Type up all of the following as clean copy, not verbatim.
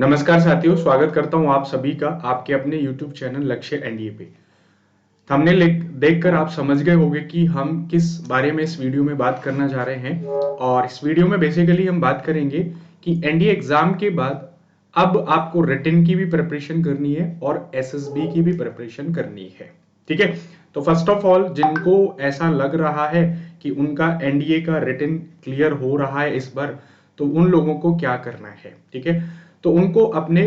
नमस्कार साथियों, स्वागत करता हूं आप सभी का आपके अपने YouTube चैनल लक्ष्य एनडीए पे। थंबनेल देखकर आप समझ गए होंगे कि हम किस बारे में इस वीडियो में बात करना जा रहे हैं। और इस वीडियो में बेसिकली हम बात करेंगे कि एनडीए एग्जाम के बाद अब आपको रिटन की भी प्रिपरेशन करनी है और एसएसबी की भी प्रिपरेशन करनी है। ठीक है, तो फर्स्ट ऑफ ऑल जिनको ऐसा लग रहा है कि उनका एनडीए का रिटन क्लियर हो रहा है इस बार, तो उन लोगों को क्या करना है। ठीक है, तो उनको अपने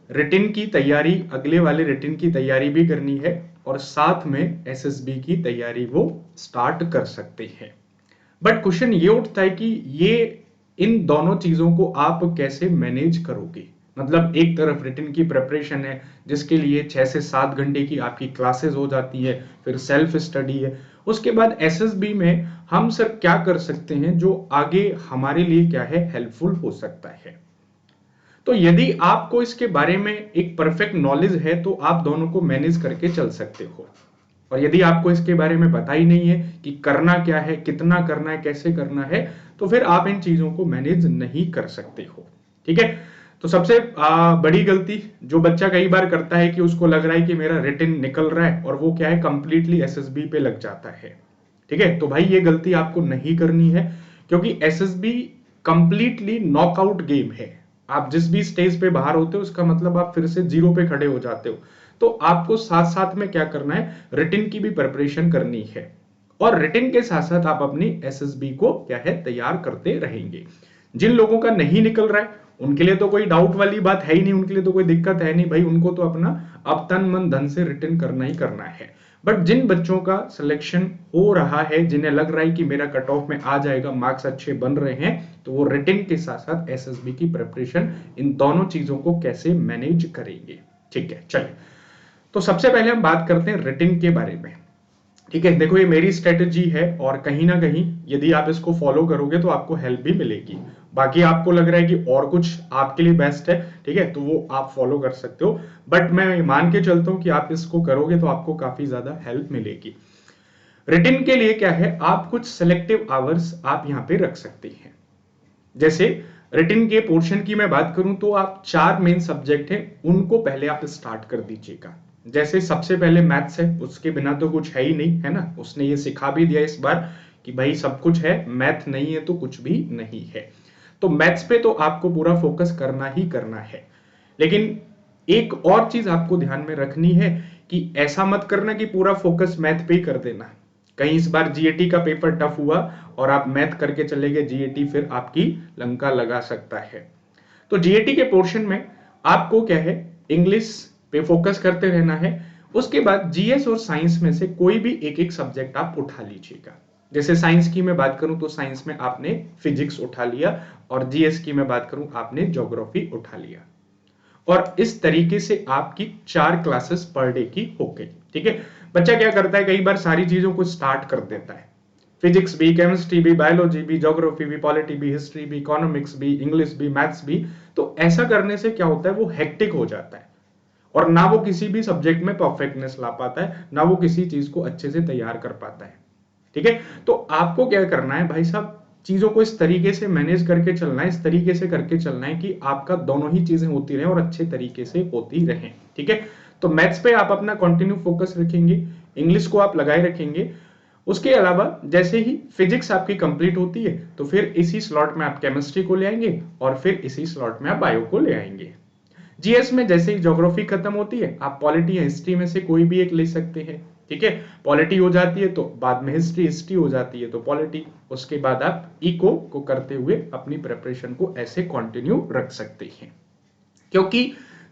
रिटन की तैयारी, अगले वाले रिटन की तैयारी भी करनी है और साथ में एसएसबी की तैयारी वो स्टार्ट कर सकते हैं। बट क्वेश्चन ये उठता है कि ये इन दोनों चीजों को आप कैसे मैनेज करोगे। मतलब एक तरफ रिटन की प्रिपरेशन है जिसके लिए 6 से 7 घंटे की आपकी क्लासेस हो जाती है, फिर सेल्फ स्टडी है। उसके बाद एसएसबी में हम सर क्या कर सकते हैं जो आगे हमारे लिए क्या है हेल्पफुल हो सकता है। तो यदि आपको इसके बारे में एक परफेक्ट नॉलेज है तो आप दोनों को मैनेज करके चल सकते हो। और यदि आपको इसके बारे में पता ही नहीं है कि करना क्या है, कितना करना है, कैसे करना है, तो फिर आप इन चीजों को मैनेज नहीं कर सकते हो। ठीक है, तो सबसे बड़ी गलती जो बच्चा कई बार करता है कि उसको लग रहा है कि मेरा रिटन निकल रहा है और वो क्या है कंप्लीटली एसएसबी पे लग जाता है। ठीक है, तो भाई ये गलती आपको नहीं करनी है क्योंकि एसएसबी कंप्लीटली नॉकआउट गेम है। आप जिस भी स्टेज पे बाहर होते हो उसका मतलब आप फिर से जीरो पे खड़े हो जाते हो। तो आपको साथ साथ में क्या करना है, रिटन की भी प्रिपरेशन करनी है और रिटन के साथ साथ आप अपनी एसएसबी को क्या है तैयार करते रहेंगे। जिन लोगों का नहीं निकल रहा है उनके लिए तो कोई डाउट वाली बात है ही नहीं, उनके लिए तो कोई दिक्कत है नहीं भाई, उनको तो अपना अब तन मन धन से रिटन करना ही करना है। बट जिन बच्चों का सिलेक्शन हो रहा है, जिन्हें लग रहा है कि मेरा कट ऑफ में आ जाएगा, मार्क्स अच्छे बन रहे हैं, तो वो रिटन के साथ साथ एसएसबी की प्रिपरेशन, इन दोनों चीजों को कैसे मैनेज करेंगे। ठीक है, चलिए तो सबसे पहले हम बात करते हैं रिटन के बारे में। ठीक है, देखो ये मेरी स्ट्रेटेजी है और कहीं ना कहीं यदि आप इसको फॉलो करोगे तो आपको हेल्प भी मिलेगी। बाकी आपको लग रहा है कि और कुछ आपके लिए बेस्ट है, ठीक है, तो वो आप फॉलो कर सकते हो। बट मैं मान के चलता हूं कि आप इसको करोगे तो आपको काफी ज्यादा हेल्प मिलेगी। रिटन के लिए क्या है, आप कुछ सिलेक्टिव आवर्स आप यहाँ पे रख सकते हैं। जैसे रिटन के पोर्शन की मैं बात करूं तो आप 4 मेन सब्जेक्ट हैं उनको पहले आप स्टार्ट कर दीजिएगा। जैसे सबसे पहले मैथ्स है, उसके बिना तो कुछ है ही नहीं, है ना। उसने ये सिखा भी दिया इस बार कि भाई सब कुछ है, मैथ नहीं है तो कुछ भी नहीं है। तो मैथ्स पे तो आपको पूरा फोकस करना ही करना है। लेकिन एक और चीज आपको ध्यान में रखनी है कि ऐसा मत करना कि पूरा फोकस मैथ पे ही कर देना। कहीं इस बार जीएटी का पेपर टफ हुआ और आप मैथ करके चले गए, जीएटी फिर आपकी लंका लगा सकता है। तो जीएटी के पोर्शन में आपको क्या है, इंग्लिश पे फोकस करते रहना है। उसके बाद जीएस और साइंस में से कोई भी एक एक सब्जेक्ट आप उठा लीजिएगा। जैसे साइंस की मैं बात करूं तो साइंस में आपने फिजिक्स उठा लिया और जीएस की मैं बात करूं आपने ज्योग्राफी उठा लिया। और इस तरीके से आपकी 4 क्लासेस पर डे की हो गई। ठीक है, बच्चा क्या करता है, कई बार सारी चीजों को स्टार्ट कर देता है, फिजिक्स भी, केमिस्ट्री भी, बायोलॉजी भी, ज्योग्राफी भी, पॉलिटी भी, हिस्ट्री भी, इकोनॉमिक्स भी, इंग्लिश भी, मैथ्स भी। तो ऐसा करने से क्या होता है, वो हेक्टिक हो जाता है और ना वो किसी भी सब्जेक्ट में परफेक्टनेस ला पाता है, ना वो किसी चीज को अच्छे से तैयार कर पाता है। ठीक है, तो आपको क्या करना है भाई साहब, चीजों को इस तरीके से मैनेज करके चलना है, इस तरीके से करके चलना है कि आपका दोनों ही चीजें होती रहे और अच्छे तरीके से होती रहें। ठीक है, तो मैथ्स पे आप अपना कंटिन्यू फोकस रखेंगे, इंग्लिश को आप लगाए रखेंगे। उसके अलावा जैसे ही फिजिक्स आपकी कंप्लीट होती है तो फिर इसी स्लॉट में आप केमिस्ट्री को ले आएंगे और फिर इसी स्लॉट में आप बायो को ले आएंगे। जीएस में जैसे ही ज्योग्राफी खत्म होती है आप पॉलिटी या हिस्ट्री में से कोई भी एक ले सकते हैं। ठीक है, पॉलिटी हो जाती है तो बाद में हिस्ट्री, हिस्ट्री हो जाती है तो पॉलिटी, उसके बाद आप इको को करते हुए अपनी प्रिपरेशन को ऐसे कंटिन्यू रख सकते हैं। क्योंकि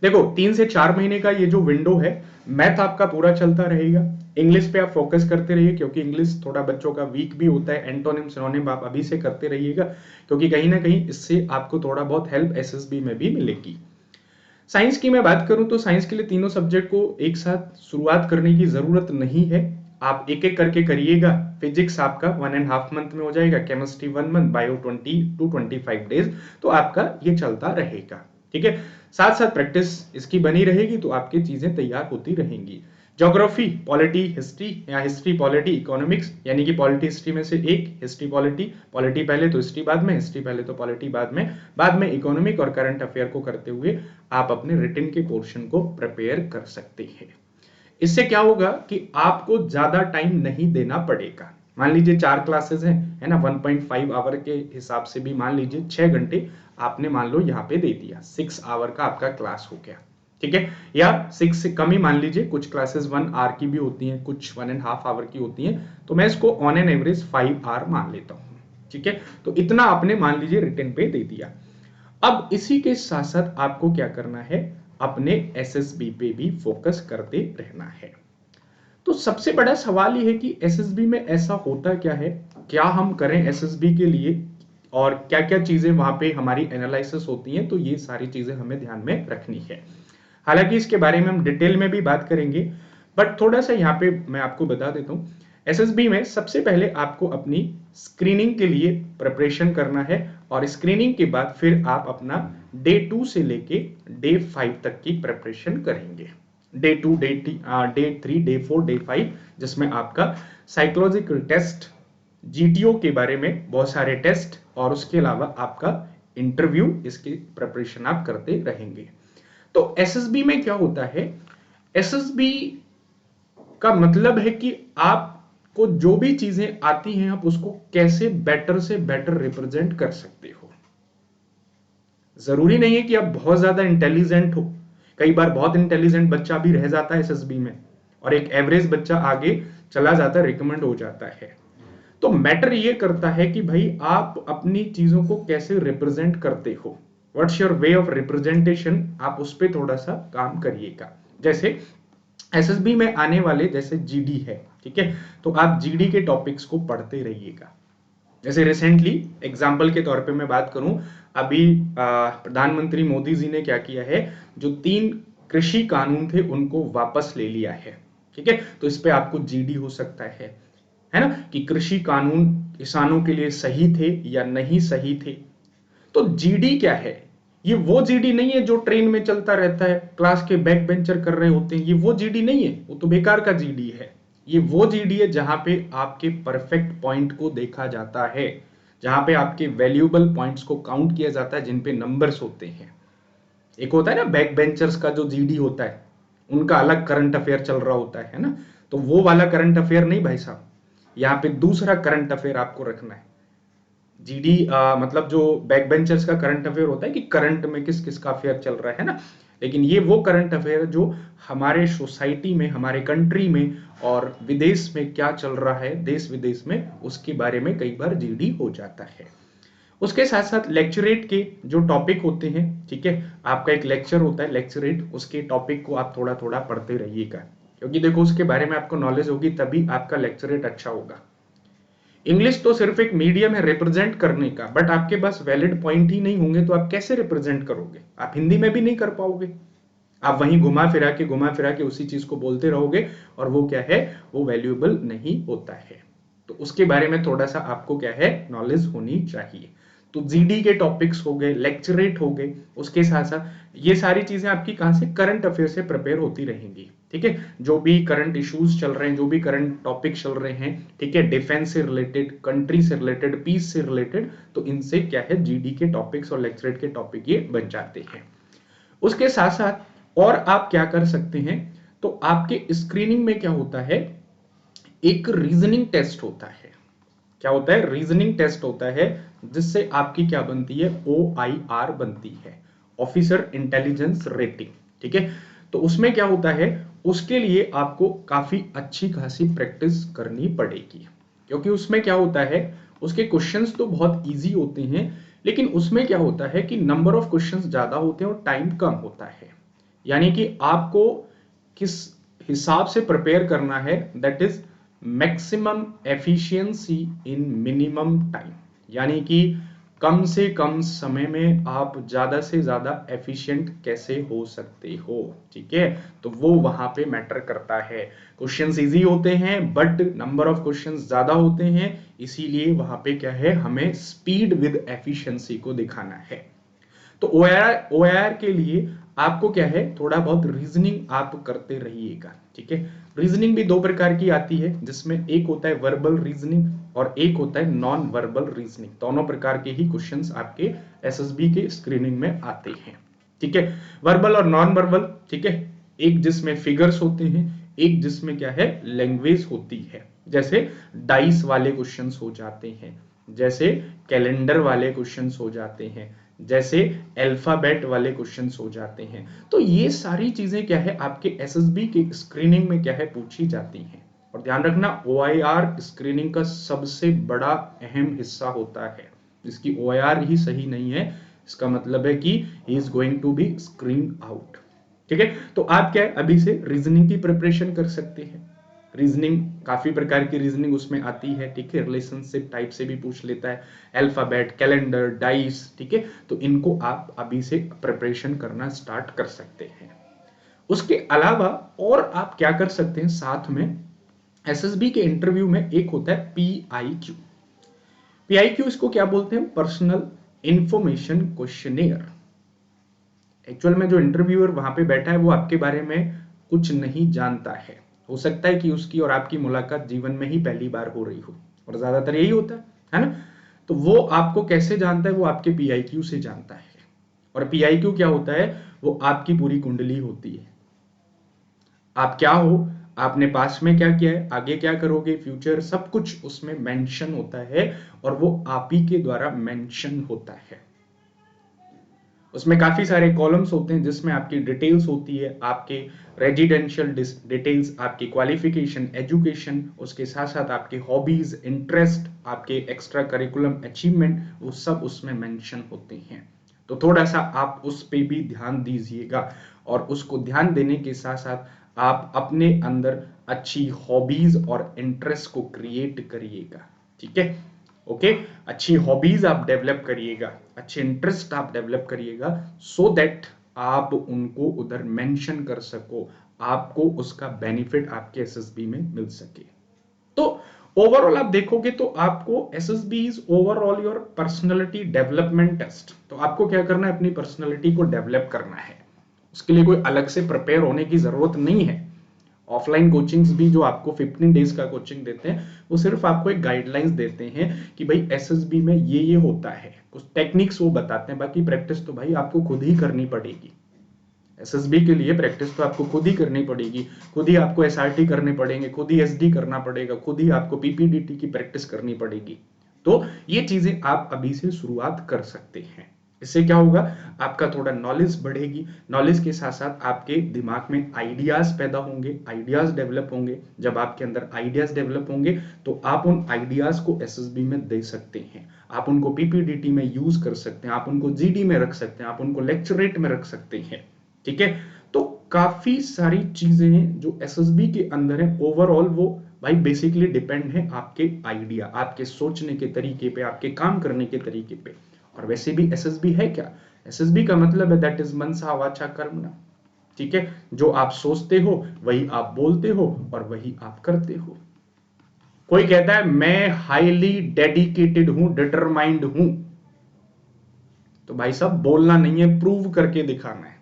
देखो 3 से 4 महीने का ये जो विंडो है, मैथ आपका पूरा चलता रहेगा, इंग्लिश पे आप फोकस करते रहिए क्योंकि इंग्लिश थोड़ा बच्चों का वीक भी होता है, एंटोनिम सिनोनिम आप अभी से करते रहिएगा क्योंकि कहीं ना कहीं इससे आपको थोड़ा बहुत हेल्प एसएसबी में भी मिलेगी। साइंस की मैं बात करूं तो साइंस के लिए तीनों सब्जेक्ट को एक साथ शुरुआत करने की जरूरत नहीं है, आप एक एक करके करिएगा। फिजिक्स आपका 1.5 मंथ में हो जाएगा, chemistry 1 month, bio 20 to 25 days, तो आपका ये चलता रहेगा। ठीक है, साथ साथ प्रैक्टिस इसकी बनी रहेगी तो आपकी चीजें तैयार होती रहेंगी। ज्योग्राफी, पॉलिटी, हिस्ट्री या हिस्ट्री, पॉलिटी, इकोनॉमिक्स, यानी कि पॉलिटी हिस्ट्री में से एक, हिस्ट्री पॉलिटी, पॉलिटी पहले तो हिस्ट्री बाद में, हिस्ट्री पहले तो पॉलिटी बाद में इकोनॉमिक और करंट अफेयर को करते हुए आप अपने रिटन के पोर्शन को प्रिपेयर कर सकते हैं। इससे क्या होगा कि आपको ज्यादा टाइम नहीं देना पड़ेगा। मान लीजिए 4 क्लासेस हैं, है ना, 1.5 आवर के हिसाब से भी मान लीजिए 6 घंटे आपने मान लो यहाँ पे दे दिया, 6 आवर का आपका क्लास हो गया, ठीक है। या 6 से कम ही मान लीजिए, कुछ क्लासेस 1 आवर की भी होती हैं, कुछ 1.5 आवर की होती हैं, तो मैं इसको ऑन एन एवरेज 5 आवर मान लेता हूँ, ठीक है। तो इतना आपने मान लीजिए रिटन पे दे दिया। अब इसी के साथ साथ आपको क्या करना है, अपने एसएसबी पे भी फोकस करते रहना है। तो सबसे बड़ा सवाल ये है कि एसएसबी में ऐसा होता क्या है, क्या हम करें एसएसबी के लिए, और क्या क्या चीजें वहां पे हमारी एनालिसिस होती हैं, तो ये सारी चीजें हमें ध्यान में रखनी है। हालांकि इसके बारे में हम डिटेल में भी बात करेंगे, बट थोड़ा सा यहाँ पे मैं आपको बता देता हूँ। एसएसबी में सबसे पहले आपको अपनी स्क्रीनिंग के लिए प्रिपरेशन करना है, और स्क्रीनिंग के बाद फिर आप अपना डे 2 से लेके डे 5 तक की प्रिपरेशन करेंगे। डे 2, डे 3, डे 4, डे 5, जिसमें आपका साइकोलॉजिकल टेस्ट, जीटीओ के बारे में बहुत सारे टेस्ट, और उसके अलावा आपका इंटरव्यू, इसकी प्रिपरेशन आप करते रहेंगे। तो एसएसबी में क्या होता है, एसएसबी का मतलब है कि आपको जो भी चीजें आती हैं आप उसको कैसे बेटर से बेटर रिप्रेजेंट कर सकते हो। जरूरी नहीं है कि आप बहुत ज्यादा इंटेलिजेंट हो, कई बार बहुत इंटेलिजेंट बच्चा भी रह जाता है एसएसबी में, और एक एवरेज बच्चा आगे चला जाता है, रिकमेंड हो जाता है। तो मैटर ये करता है कि भाई आप अपनी चीजों को कैसे रिप्रेजेंट करते हो, what's your way of representation, आप उस पर थोड़ा सा काम करिएगा। जैसे एसएसबी में आने वाले जैसे जीडी है, ठीक है, तो आप जीडी के टॉपिक्स को पढ़ते रहिएगा। जैसे रिसेंटली एग्जाम्पल के तौर पे मैं बात करूं, अभी प्रधानमंत्री मोदी जी ने क्या किया है, जो 3 कृषि कानून थे उनको वापस ले लिया है, ठीक है। तो इस पे आपको जीडी हो सकता है ना, कि कृषि कानून किसानों के लिए सही थे या नहीं सही थे। तो जीडी क्या है, ये वो जीडी नहीं है जो ट्रेन में चलता रहता है, क्लास के बैक बेंचर कर रहे होते हैं, ये वो जीडी नहीं है, वो तो बेकार का जीडी है। ये वो जीडी है जहां पे आपके परफेक्ट पॉइंट को देखा जाता है, जहां पे आपके वैल्यूएबल पॉइंट्स को काउंट किया जाता है, जिन पे नंबर्स होते हैं। एक होता है ना बैक बेंचर्स का जो जीडी होता है, उनका अलग करंट अफेयर चल रहा होता है ना, तो वो वाला करंट अफेयर नहीं भाई साहब, यहाँ पे दूसरा करंट अफेयर आपको रखना है। जीडी मतलब जो बैक बेंचर्स का करंट अफेयर होता है कि करंट में किस किस का अफेयर चल रहा है ना, लेकिन ये वो करंट अफेयर जो हमारे सोसाइटी में, हमारे कंट्री में और विदेश में क्या चल रहा है, देश विदेश में, उसके बारे में कई बार जीडी हो जाता है। उसके साथ साथ लेक्चरेट के जो टॉपिक होते हैं, ठीक है, आपका एक लेक्चर होता है लेक्चरेट, उसके टॉपिक को आप थोड़ा थोड़ा पढ़ते रहिएगा, क्योंकि देखो उसके बारे में आपको नॉलेज होगी तभी आपका लेक्चरेट अच्छा होगा। इंग्लिश तो सिर्फ एक मीडियम है रिप्रेजेंट करने का, बट आपके पास वैलिड पॉइंट ही नहीं होंगे तो आप कैसे रिप्रेजेंट करोगे, आप हिंदी में भी नहीं कर पाओगे, आप वहीं घुमा फिरा के उसी चीज को बोलते रहोगे, और वो क्या है, वो वैल्यूएबल नहीं होता है। तो उसके बारे में थोड़ा सा आपको क्या है, नॉलेज होनी चाहिए। तो जीडी के टॉपिक्स हो गए, लेक्चरेट हो गए, उसके साथ साथ ये सारी चीजें आपकी कहां से, करंट अफेयर से प्रिपेयर होती रहेंगी, ठीक है। जो भी करंट इश्यूज चल रहे हैं, जो भी करंट टॉपिक चल रहे हैं, ठीक है, डिफेंस से रिलेटेड, कंट्री से रिलेटेड, पीस से रिलेटेड, तो इनसे क्या है, जीडी के टॉपिक्स और लेक्चरेट के टॉपिक ये बन जाते हैं। उसके साथ साथ और आप क्या कर सकते हैं, तो आपके स्क्रीनिंग में क्या होता है, एक रीजनिंग टेस्ट होता है। क्या होता है, रीजनिंग टेस्ट होता है, जिससे आपकी क्या बनती है, OIR बनती है, ऑफिसर इंटेलिजेंस रेटिंग, ठीक है। तो उसमें क्या होता है, उसके लिए आपको काफी अच्छी खासी प्रैक्टिस करनी पड़ेगी, क्योंकि उसमें क्या होता है, उसके क्वेश्चंस तो बहुत इजी होते हैं, लेकिन उसमें क्या होता है कि नंबर ऑफ क्वेश्चंस ज्यादा होते हैं और टाइम कम होता है। यानी कि आपको किस हिसाब से प्रिपेयर करना है, that is maximum efficiency in minimum time, यानी कि कम से कम समय में आप ज्यादा से ज्यादा एफिशिएंट कैसे हो सकते हो, ठीक है। तो वो वहां पे मैटर करता है। क्वेश्चंस इजी होते हैं बट नंबर ऑफ क्वेश्चंस ज्यादा होते हैं, इसीलिए वहां पे क्या है, हमें स्पीड विद एफिशिएंसी को दिखाना है। तो OIR के लिए आपको क्या है, थोड़ा बहुत रीजनिंग आप करते रहिएगा, ठीक है। रीजनिंग भी दो प्रकार की आती है, जिसमें एक होता है वर्बल रीजनिंग और एक होता है नॉन वर्बल रीजनिंग। दोनों प्रकार के ही क्वेश्चंस आपके एसएसबी के स्क्रीनिंग में आते हैं, ठीक है। वर्बल और नॉन वर्बल, ठीक है, एक जिसमें फिगर्स होते हैं, एक जिसमें क्या है, लैंग्वेज होती है। जैसे डाइस वाले क्वेश्चंस हो जाते हैं, जैसे कैलेंडर वाले क्वेश्चंस हो जाते हैं, जैसे अल्फाबेट वाले क्वेश्चंस हो जाते हैं। तो ये सारी चीजें क्या है, आपके एसएसबी के स्क्रीनिंग में क्या है, पूछी जाती हैं। और ध्यान रखना, ओआईआर स्क्रीनिंग का सबसे बड़ा अहम हिस्सा होता है। जिसकी ओआईआर ही सही नहीं है, इसका मतलब है कि he is going to be screen out, ठीक है। तो आप क्या है, अभी से रीजनिंग की प्रिपरेशन कर सकते हैं। रीजनिंग, काफी प्रकार की रीजनिंग उसमें आती है, ठीक है। रिलेशनशिप टाइप से भी पूछ लेता है, अल्फाबेट, कैलेंडर, डाइस, ठीक है। तो इनको आप अभी से प्रिपरेशन करना स्टार्ट कर सकते हैं। उसके अलावा और आप क्या कर सकते हैं, साथ में एसएसबी के इंटरव्यू में एक होता है पीआईक्यू। पीआईक्यू इसको क्या बोलते हैं, पर्सनल इंफॉर्मेशन क्वेश्चनेयर। एक्चुअल में जो इंटरव्यूअर वहां पे बैठा है वो आपके बारे में कुछ नहीं जानता है। हो सकता है कि उसकी और आपकी मुलाकात जीवन में ही पहली बार हो रही हो, और ज्यादातर यही होता है ना। तो वो आपको कैसे जानता है, वो आपके पीआईक्यू से जानता है। और पीआईक्यू क्या होता है, वो आपकी पूरी कुंडली होती है। आप क्या हो, आपने पास्ट में क्या किया है, आगे क्या करोगे, फ्यूचर, सब कुछ उसमें मेंशन होता है, और वो आप ही के द्वारा मेंशन होता है। उसमें काफी सारे कॉलम्स होते हैं, जिसमें आपकी डिटेल्स होती है, आपके रेजिडेंशियल डिटेल्स, आपकी क्वालिफिकेशन, एजुकेशन, उसके साथ साथ आपके हॉबीज, इंटरेस्ट, आपके एक्स्ट्रा करिकुलम अचीवमेंट, वो सब उसमें मेंशन होते हैं। तो थोड़ा सा आप उस पे भी ध्यान दीजिएगा, और उसको ध्यान देने के साथ साथ आप अपने अंदर अच्छी हॉबीज और इंटरेस्ट को क्रिएट करिएगा, ठीक है। ओके, अच्छी हॉबीज आप डेवलप करिएगा, अच्छे इंटरेस्ट आप डेवलप करिएगा, सो दैट आप उनको उधर मेंशन कर सको, आपको उसका बेनिफिट आपके एसएसबी में मिल सके। तो ओवरऑल आप देखोगे तो आपको SSB is overall your personality development test. तो आपको क्या करना है, अपनी पर्सनालिटी को डेवलप करना है। उसके लिए कोई अलग से प्रिपेयर होने की जरूरत नहीं है। ऑफलाइन कोचिंग्स भी जो आपको 15 डेज का कोचिंग देते हैं, वो सिर्फ आपको एक गाइडलाइंस देते हैं कि भाई एसएसबी में ये होता है, कुछ टेक्निक्स वो बताते हैं, बाकी प्रैक्टिस तो भाई आपको खुद ही करनी पड़ेगी। एसएसबी के लिए प्रैक्टिस तो आपको खुद ही करनी पड़ेगी, खुद ही आपको एसआरटी करने पड़ेंगे, खुद ही एसडी करना पड़ेगा, खुद ही आपको पीपीडीटी की प्रैक्टिस करनी पड़ेगी। तो ये चीजें आप अभी से शुरुआत कर सकते हैं। इससे क्या होगा, आपका थोड़ा नॉलेज बढ़ेगी, नॉलेज के साथ साथ आपके दिमाग में आइडियाज पैदा होंगे, आइडियाज डेवलप होंगे। जब आपके अंदर आइडियाज डेवलप होंगे तो आप उन आइडियाज को एसएसबी में दे सकते हैं, आप उनको पीपीडीटी में यूज कर सकते हैं, आप उनको जीडी में रख सकते हैं, आप उनको लेक्चरेट में रख सकते हैं, ठीक है। तो काफी सारी चीजें हैं जो एसएसबी के अंदर है। ओवरऑल वो भाई बेसिकली डिपेंड है आपके आइडिया, आपके सोचने के तरीके पे, आपके काम करने के तरीके पे। और वैसे भी एसएसबी है क्या, एसएसबी का मतलब है दैट इज मनसा वाचा कर्मणा, ठीक है। जो आप सोचते हो वही आप बोलते हो, और वही आप करते हो। कोई कहता है मैं हाईली डेडिकेटेड हूं, डिटरमाइंड हूं, तो भाई साहब बोलना नहीं है, प्रूव करके दिखाना है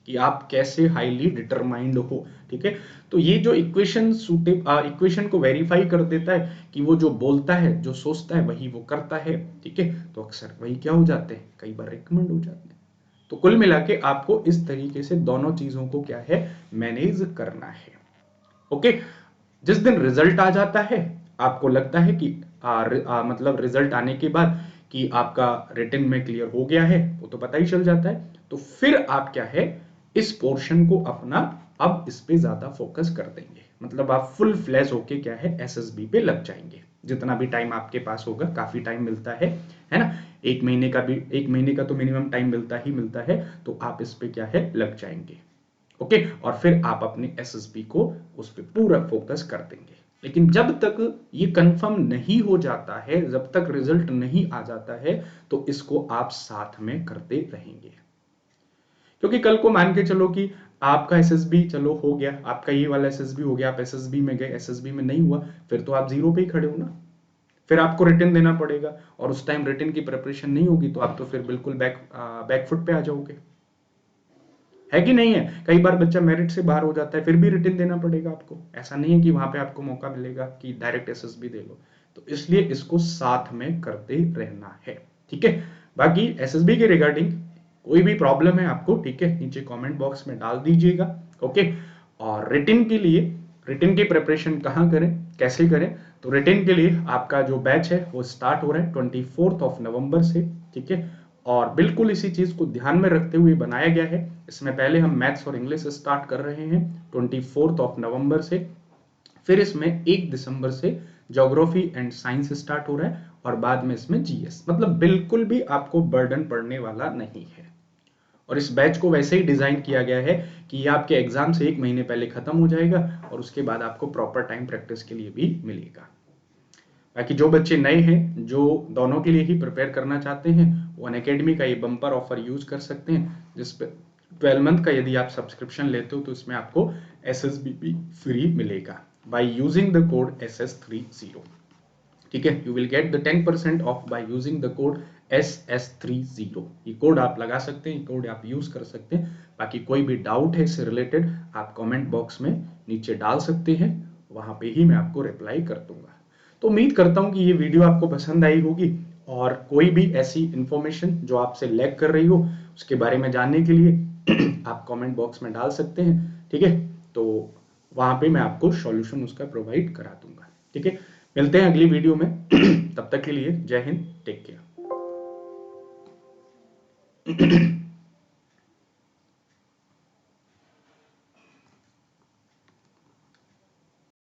कि आप कैसे हाईली डिटरमाइंड हो, ठीक है। तो ये जो इक्वेशन को वेरीफाई कर देता है कि वो जो बोलता है, जो सोचता है, वही वो करता है, ठीक है। तो अक्सर वही क्या हो जाते हैं, कई बार रिकमेंड हो जाते हैं। तो कुल मिला के आपको इस तरीके से दोनों चीजों को क्या है, मैनेज करना है। ओके, जिस दिन रिजल्ट आ जाता है, आपको लगता है कि मतलब रिजल्ट आने के बाद कि आपका रिटन में क्लियर हो गया है, वो तो पता ही चल जाता है। तो फिर आप क्या है, इस पोर्शन को अपना अब इस पे ज्यादा फोकस कर देंगे, मतलब आप फुल फ्लैश होके क्या है, एसएसबी पे लग जाएंगे। जितना भी टाइम आपके पास होगा, काफी टाइम मिलता है ना, एक महीने का तो मिनिमम टाइम मिलता है। तो आप इस पे क्या है, लग जाएंगे। ओके, और फिर आप अपने एसएसबी को उस पर पूरा फोकस कर देंगे। लेकिन जब तक ये कंफर्म नहीं हो जाता है, जब तक रिजल्ट नहीं आ जाता है, तो इसको आप साथ में करते रहेंगे। क्योंकि कल को मान के चलो कि आपका एसएसबी चलो हो गया, आपका ये वाला एसएसबी हो गया, आप एसएसबी में गए, एसएसबी में नहीं हुआ, फिर तो आप जीरो पे ही खड़े हो ना। फिर आपको रिटन देना पड़ेगा, और उस टाइम रिटन की प्रिपरेशन नहीं होगी तो आप तो फिर बिल्कुल बैकफुट पे आ जाओगे। है कि नहीं है? कई बार बच्चा मेरिट से बाहर हो जाता है, फिर भी रिटन देना पड़ेगा आपको। ऐसा नहीं है कि वहां पे आपको मौका मिलेगा कि डायरेक्ट एसएसबी दे लो। तो इसलिए इसको साथ में करते रहना है, ठीक है। बाकी एसएसबी के रिगार्डिंग कोई भी प्रॉब्लम है आपको, ठीक है, नीचे कमेंट बॉक्स में डाल दीजिएगा, ओके। और रिटन के लिए, रिटन की प्रिपरेशन कहाँ करें, कैसे करें, तो रिटन के लिए आपका जो बैच है वो स्टार्ट हो रहा है 24 नवंबर से, ठीक है। और बिल्कुल इसी चीज को ध्यान में रखते हुए बनाया गया है। इसमें पहले हम मैथ्स और इंग्लिश स्टार्ट कर रहे हैं 24 नवंबर से, फिर इसमें 1 दिसंबर से ज्योग्राफी एंड साइंस स्टार्ट हो रहा है, और बाद में इसमें जीएस। मतलब बिल्कुल भी आपको बर्डन पड़ने वाला नहीं है। और इस बैच को वैसे ही डिजाइन किया गया है कि ये आपके एग्जाम से 1 महीने पहले खत्म हो जाएगा, और उसके बाद आपको प्रॉपर टाइम प्रैक्टिस के लिए भी मिलेगा। बाकी जो बच्चे नए हैं, जो दोनों के लिए ही प्रिपेयर करना चाहते हैं, वो अनअकैडमी का ये बम्पर ऑफर यूज कर सकते हैं, जिसपे 12 मंथ का यदि आप सब्सक्रिप्शन लेते हो तो इसमें आपको एसएसबी फ्री मिलेगा by using the code SS30, ठीक है। You will get the 10% of by using the code SS30। ये कोड आप लगा सकते हैं, ये कोड आप यूज कर सकते हैं। बाकी कोई भी डाउट है इससे रिलेटेड, आप कमेंट बॉक्स में नीचे डाल सकते हैं, वहां पे ही मैं आपको रिप्लाई कर दूंगा। तो उम्मीद करता हूं कि ये वीडियो आपको पसंद आई होगी, और कोई भी ऐसी इंफॉर्मेशन जो आपसे लैग कर रही हो उसके बारे में जानने के लिए आप कमेंट बॉक्स में डाल सकते हैं, ठीक है। तो वहां पे मैं आपको सॉल्यूशन उसका प्रोवाइड करा दूंगा, ठीक है। मिलते हैं अगली वीडियो में तब तक के लिए जय हिंद, टेक केयर।